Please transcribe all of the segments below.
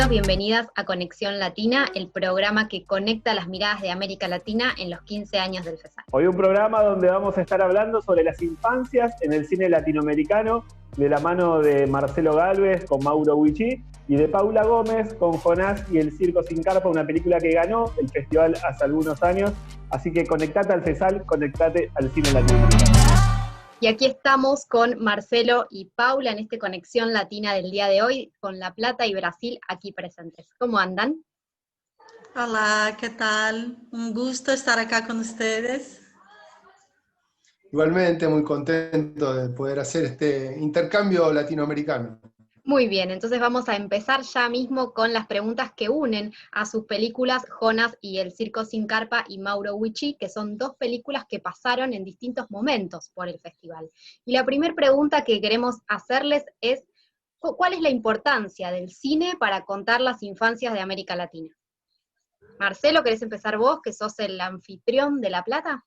Bienvenidos, bienvenidas a Conexión Latina, el programa que conecta las miradas de América Latina en los 15 años del FESAC. Hoy un programa donde vamos a estar hablando sobre las infancias en el cine latinoamericano, de la mano de Marcelo Gálvez con Mauro Huichí y de Paula Gómez con Jonás y el Circo Sin Carpa, una película que ganó el festival hace algunos años. Así que conectate al FESAL, conectate al cine latinoamericano. Y aquí estamos con Marcelo y Paula en esta Conexión Latina del día de hoy, con La Plata y Brasil aquí presentes. ¿Cómo andan? Hola, ¿qué tal? Un gusto estar acá con ustedes. Igualmente, muy contento de poder hacer este intercambio latinoamericano. Muy bien, entonces vamos a empezar ya mismo con las preguntas que unen a sus películas Jonás y el Circo Sin Carpa y Mauro Huichí, que son dos películas que pasaron en distintos momentos por el festival. Y la primera pregunta que queremos hacerles es, ¿cuál es la importancia del cine para contar las infancias de América Latina? Marcelo, ¿querés empezar vos, que sos el anfitrión de La Plata?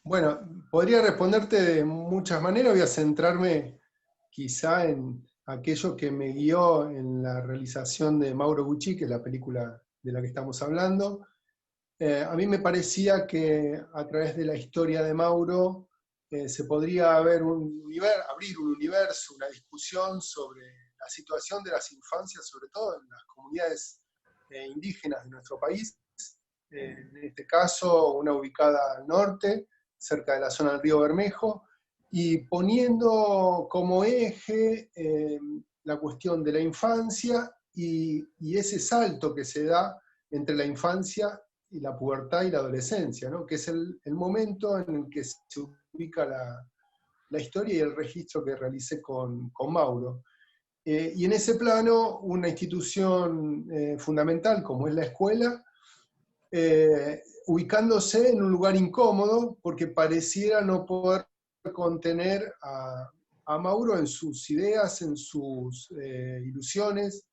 Bueno, podría responderte de muchas maneras, voy a centrarme quizá en aquello que me guió en la realización de Mauro Huichí, que es la película de la que estamos hablando. A mí me parecía que a través de la historia de Mauro se podría abrir un universo, una discusión sobre la situación de las infancias, sobre todo en las comunidades indígenas de nuestro país. En este caso, una ubicada al norte, cerca de la zona del río Bermejo, y poniendo como eje la cuestión de la infancia y ese salto que se da entre la infancia y la pubertad y la adolescencia, ¿no? Que es el momento en el que se ubica la historia y el registro que realicé con Mauro. Y en ese plano, una institución fundamental como es la escuela, ubicándose en un lugar incómodo porque pareciera no poder contener a Mauro en sus ideas, en sus ilusiones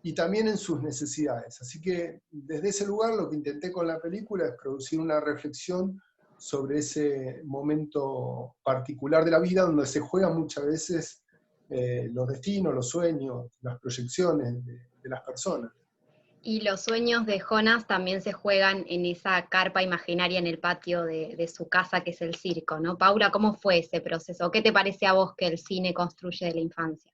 y también en sus necesidades. Así que desde ese lugar lo que intenté con la película es producir una reflexión sobre ese momento particular de la vida donde se juegan muchas veces los destinos, los sueños, las proyecciones de las personas. Y los sueños de Jonás también se juegan en esa carpa imaginaria en el patio de su casa, que es el circo, ¿no? Paula, ¿cómo fue ese proceso? ¿Qué te parece a vos que el cine construye de la infancia?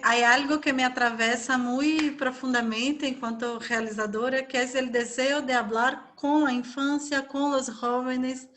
Hay algo que me atraviesa muy profundamente enquanto realizadora, que es el deseo de hablar con la infancia, con los jóvenes,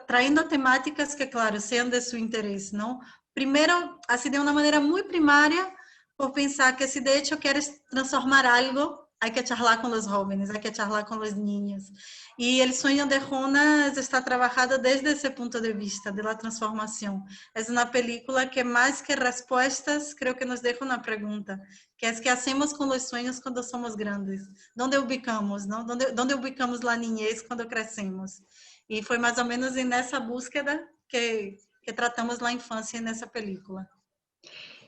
trayendo temáticas que, claro, sean de su interés, ¿no? Primero, así de una manera muy primaria, por pensar que si de hecho quieres transformar algo, hay que charlar con los jóvenes, hay que charlar con los niños. Y el sueño de Jonás está trabajado desde ese punto de vista, de la transformación. Es una película que más que respuestas, creo que nos deja una pregunta, que es ¿qué hacemos con los sueños cuando somos grandes? ¿Dónde ubicamos, no? ¿Dónde ubicamos la niñez cuando crecemos? Y fue más o menos en esa búsqueda que tratamos la infancia en esa película.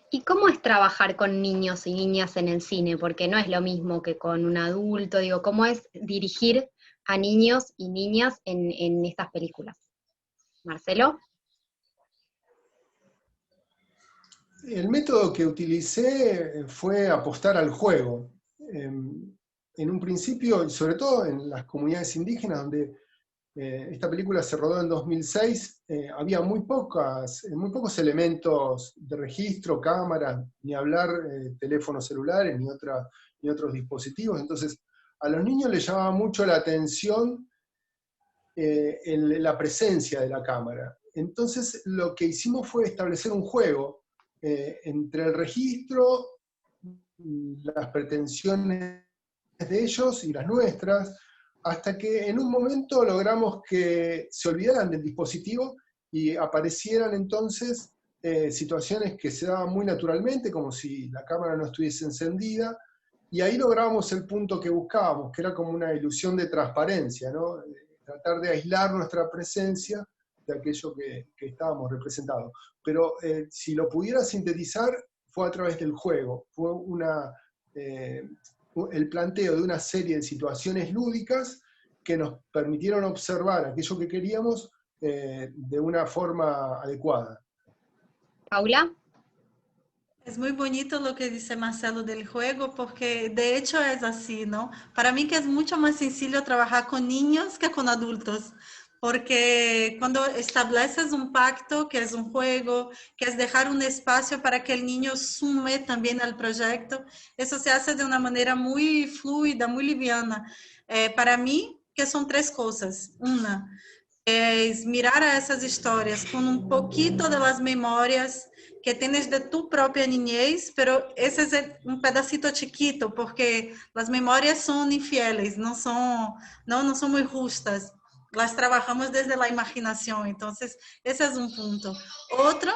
¿Y cómo es trabajar con niños y niñas en el cine? Porque no es lo mismo que con un adulto, digo, ¿cómo es dirigir a niños y niñas en estas películas? ¿Marcelo? El método que utilicé fue apostar al juego. En un principio, y sobre todo en las comunidades indígenas, donde esta película se rodó en 2006, había muy pocos elementos de registro, cámaras, ni hablar teléfonos celulares, ni otros dispositivos. Entonces, a los niños les llamaba mucho la atención la presencia de la cámara. Entonces, lo que hicimos fue establecer un juego entre el registro, las pretensiones de ellos y las nuestras, hasta que en un momento logramos que se olvidaran del dispositivo y aparecieran entonces situaciones que se daban muy naturalmente, como si la cámara no estuviese encendida, y ahí logramos el punto que buscábamos, que era como una ilusión de transparencia, ¿no? Tratar de aislar nuestra presencia de aquello que estábamos representados. Pero si lo pudiera sintetizar, fue a través del juego, fue el planteo de una serie de situaciones lúdicas que nos permitieron observar aquello que queríamos de una forma adecuada. ¿Paula? Es muy bonito lo que dice Marcelo del juego, porque de hecho es así, ¿no? Para mí que es mucho más sencillo trabajar con niños que con adultos, porque cuando estableces un pacto, que es un juego, que es dejar un espacio para que el niño sume también al proyecto, eso se hace de una manera muy fluida, muy liviana. Para mí, que son tres cosas. Una, es mirar a esas historias con un poquito de las memorias que tienes de tu propia niñez, pero ese es un pedacito chiquito, porque las memorias son infieles, no son muy justas. Las trabajamos desde la imaginación, entonces ese es un punto. Otro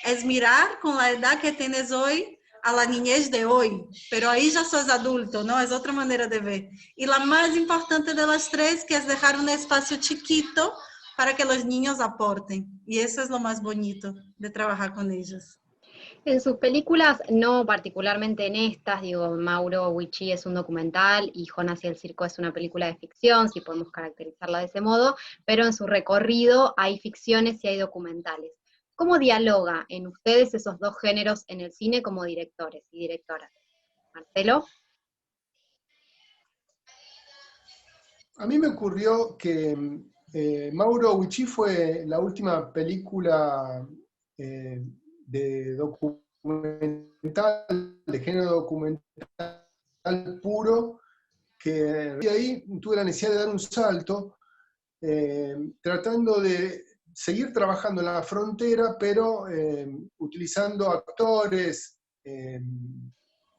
es mirar con la edad que tienes hoy a la niñez de hoy, pero ahí ya sos adulto, ¿no? Es otra manera de ver. Y la más importante de las tres, que es dejar un espacio chiquito para que los niños aporten. Y eso es lo más bonito de trabajar con ellos. En sus películas, no particularmente en estas, digo, Mauro Wichi es un documental y Jonas y el circo es una película de ficción, si podemos caracterizarla de ese modo, pero en su recorrido hay ficciones y hay documentales. ¿Cómo dialoga en ustedes esos dos géneros en el cine como directores y directoras? Marcelo. A mí me ocurrió que Mauro Wichi fue la última película de documental, de género documental puro, que de ahí tuve la necesidad de dar un salto, tratando de seguir trabajando en la frontera, pero utilizando actores,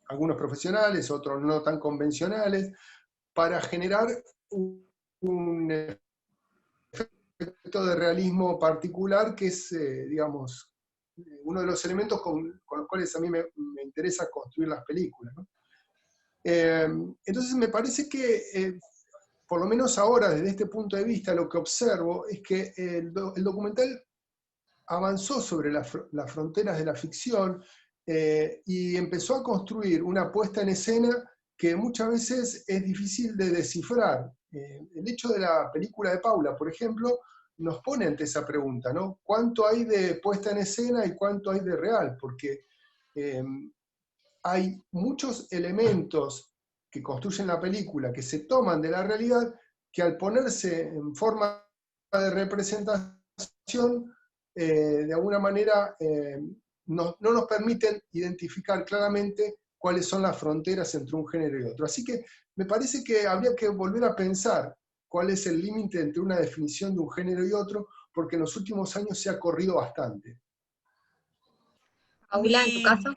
algunos profesionales, otros no tan convencionales, para generar un efecto de realismo particular que es, digamos, uno de los elementos con los cuales a mí me interesa construir las películas, ¿no? Entonces me parece que, por lo menos ahora, desde este punto de vista, lo que observo es que el documental avanzó sobre las fronteras de la ficción y empezó a construir una puesta en escena que muchas veces es difícil de descifrar. El hecho de la película de Paula, por ejemplo, nos pone ante esa pregunta, ¿no? ¿Cuánto hay de puesta en escena y cuánto hay de real? Porque hay muchos elementos que construyen la película, que se toman de la realidad, que al ponerse en forma de representación, de alguna manera no nos permiten identificar claramente cuáles son las fronteras entre un género y otro. Así que me parece que habría que volver a pensar cuál es el límite entre una definición de un género y otro, porque en los últimos años se ha corrido bastante. Paula, en tu caso.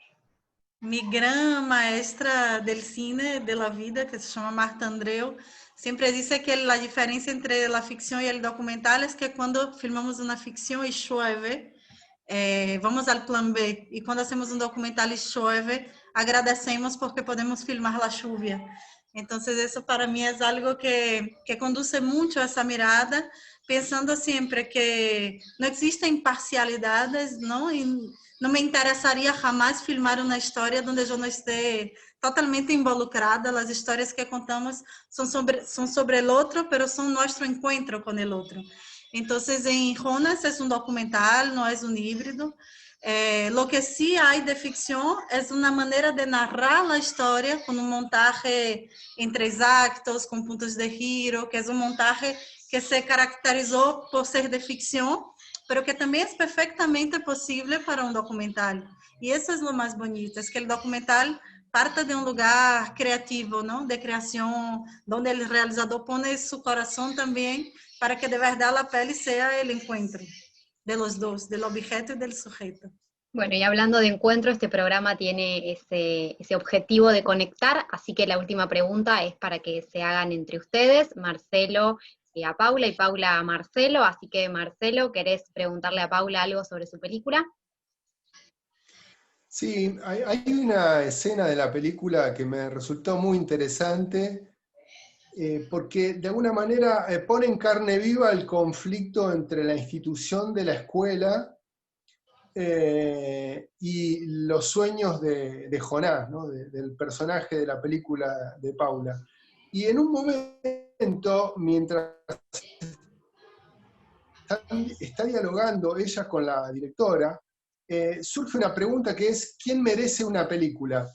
Mi gran maestra del cine de la vida, que se llama Marta Andreu, siempre dice que la diferencia entre la ficción y el documental es que cuando filmamos una ficción y llueve, vamos al plan B. Y cuando hacemos un documental y llueve, agradecemos porque podemos filmar la lluvia. Entonces eso para mí es algo que conduce mucho a esa mirada, pensando siempre que no existen parcialidades, ¿no? Y no me interesaría jamás filmar una historia donde yo no esté totalmente involucrada. Las historias que contamos son sobre el otro, pero son nuestro encuentro con el otro. Entonces, en Jonas es un documental, no es un híbrido. Lo que sí hay de ficción es una manera de narrar la historia con un montaje en 3 actos, con puntos de giro, que es un montaje que se caracterizó por ser de ficción, pero que también es perfectamente posible para un documental. Y eso es lo más bonito, es que el documental parte de un lugar creativo, ¿no? De creación, donde el realizador pone su corazón también para que de verdad la peli sea el encuentro de los dos, del objeto y del sujeto. Bueno, y hablando de encuentro, este programa tiene ese objetivo de conectar, así que la última pregunta es para que se hagan entre ustedes, Marcelo a Paula y Paula a Marcelo, así que Marcelo, ¿querés preguntarle a Paula algo sobre su película? Sí, hay una escena de la película que me resultó muy interesante, porque de alguna manera pone en carne viva el conflicto entre la institución de la escuela y los sueños de Jonás, ¿no? Del personaje de la película de Paula. Y en un momento, mientras está dialogando ella con la directora, surge una pregunta que es, ¿quién merece una película?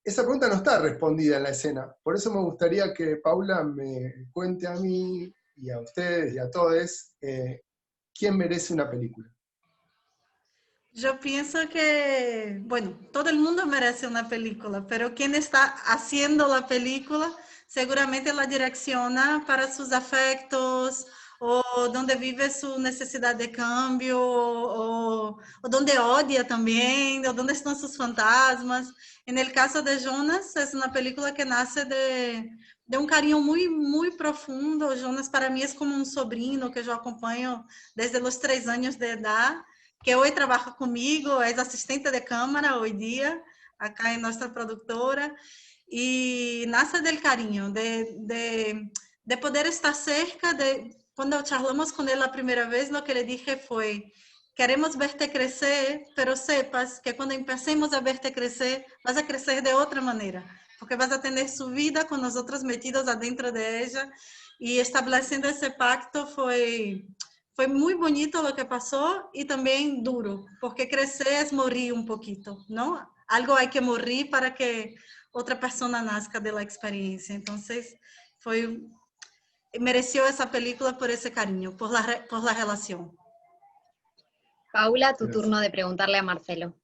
Esa pregunta no está respondida en la escena, por eso me gustaría que Paula me cuente a mí y a ustedes y a todos quién merece una película. Yo pienso que, bueno, todo el mundo merece una película, pero quien está haciendo la película seguramente la direcciona para sus afectos o donde vive su necesidad de cambio o donde odia también, o donde están sus fantasmas. En el caso de Jonas, es una película que nace de un cariño muy, muy profundo. Jonas para mí es como un sobrino que yo acompaño desde los 3 años de edad, que hoy trabaja conmigo, es asistente de cámara hoy día, acá en nuestra productora, y nace del cariño, de poder estar cerca. Cuando charlamos con él la primera vez, lo que le dije fue, queremos verte crecer, pero sepas que cuando empecemos a verte crecer, vas a crecer de otra manera, porque vas a tener su vida con nosotros metidos adentro de ella, y estableciendo ese pacto fue muy bonito lo que pasó y también duro, porque crecer es morir un poquito, ¿no? Algo hay que morir para que otra persona nazca de la experiencia. Entonces, mereció esa película por ese cariño, por la relación. Paula, tu Gracias. turno de preguntarle a Marcelo.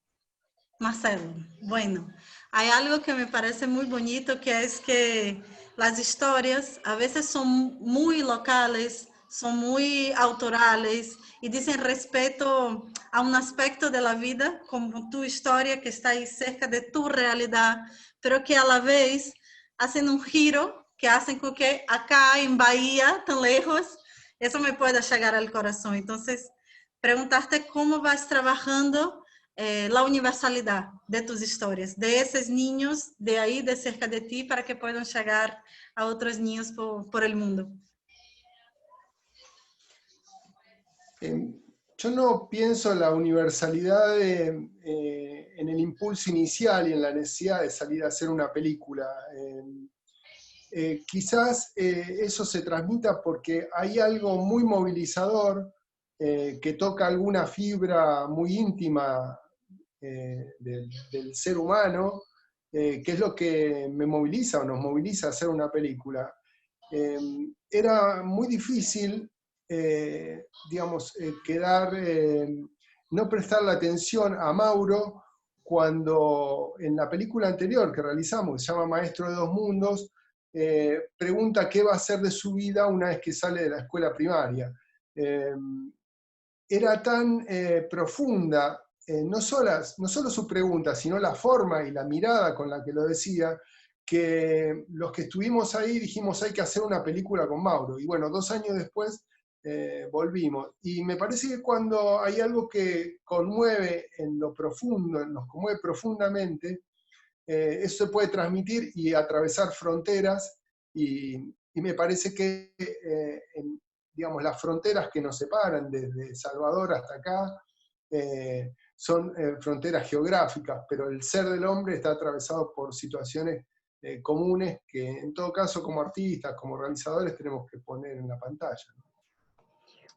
Marcelo, bueno, hay algo que me parece muy bonito, que es que las historias a veces son muy locales, son muy autorales y dicen respeto a un aspecto de la vida, como tu historia que está ahí cerca de tu realidad, pero que a la vez hacen un giro que hacen con que acá en Bahía, tan lejos, eso me pueda llegar al corazón. Entonces, preguntarte cómo vas trabajando la universalidad de tus historias, de esos niños de ahí, de cerca de ti, para que puedan llegar a otros niños por el mundo. Yo no pienso la universalidad en el impulso inicial y en la necesidad de salir a hacer una película. Quizás eso se transmita porque hay algo muy movilizador que toca alguna fibra muy íntima del ser humano, que es lo que me moviliza o nos moviliza a hacer una película. Era muy difícil, digamos, no prestar la atención a Mauro cuando en la película anterior que realizamos, que se llama Maestro de Dos Mundos, pregunta qué va a hacer de su vida una vez que sale de la escuela primaria. Era tan profunda, no solo su pregunta, sino la forma y la mirada con la que lo decía, que los que estuvimos ahí dijimos hay que hacer una película con Mauro. Y bueno, 2 años después volvimos. Y me parece que cuando hay algo que conmueve en lo profundo, nos conmueve profundamente, eso se puede transmitir y atravesar fronteras, y me parece que digamos, las fronteras que nos separan desde Salvador hasta acá son fronteras geográficas, pero el ser del hombre está atravesado por situaciones comunes que en todo caso como artistas, como realizadores tenemos que poner en la pantalla, ¿no?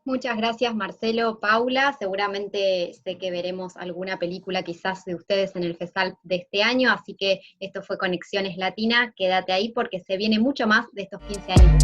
Muchas gracias, Marcelo. Paula, seguramente sé que veremos alguna película quizás de ustedes en el FESAL de este año, así que esto fue Conexiones Latina. Quédate ahí porque se viene mucho más de estos 15 años.